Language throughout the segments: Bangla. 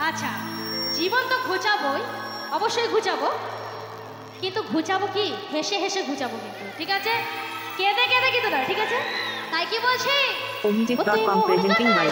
আচ্ছা, জীবন তো ঘুচাবোই, অবশ্যই ঘুচাবো, কিন্তু ঘুচাবো কি হেসে হেসে ঘুচাবো কিন্তু, ঠিক আছে? কেঁদে কেঁদে কিন্তু না, ঠিক আছে? তাই কি বলছি? Omitic.com presenting by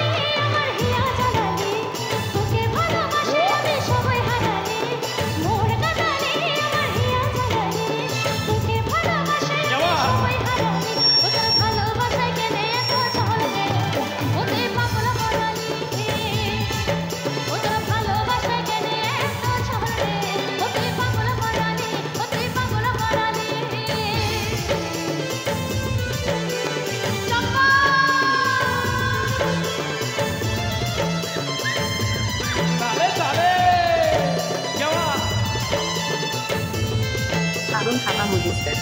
Arun Khata Mujistar.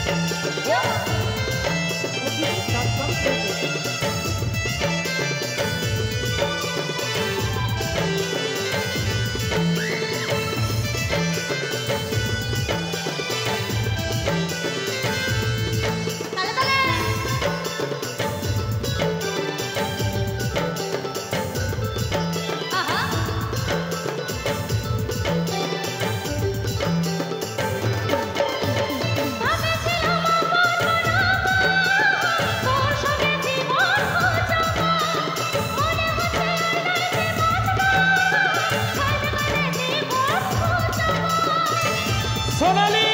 সোনালি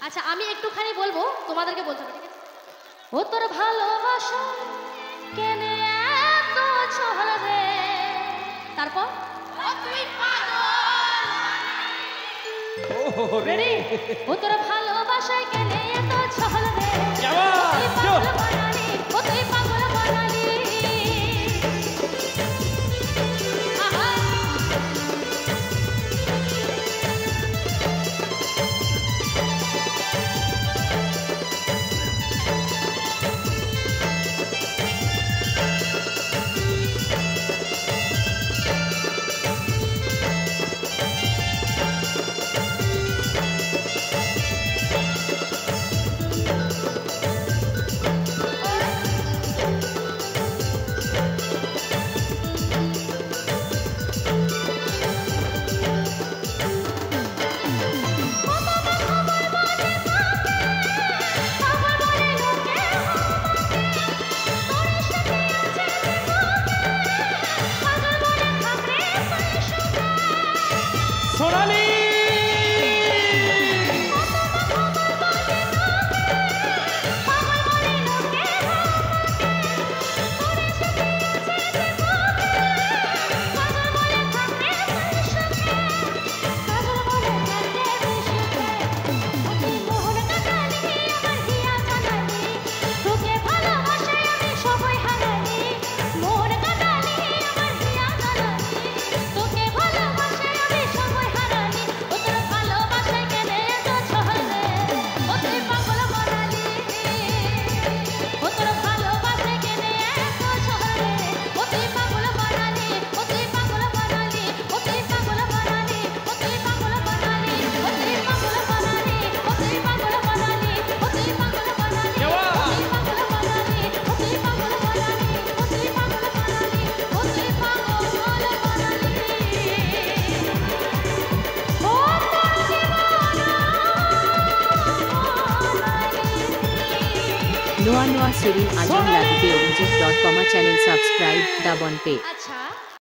আচ্ছা, আমি একটুখানি বলবো, তোমাদেরকে বলতে হবে, ঠিক আছে? ও তোর ভালোবাসা কেন এত ছলবে, তারপর রেডি? ও তোর ভালোবাসায় কেন এত ছলবে, ও তুই পাগল বানালি। সোনালি Noa Noa Sirin Ajam Lagite Omitic.com channel subscribe Dabon Pay. আচ্ছা,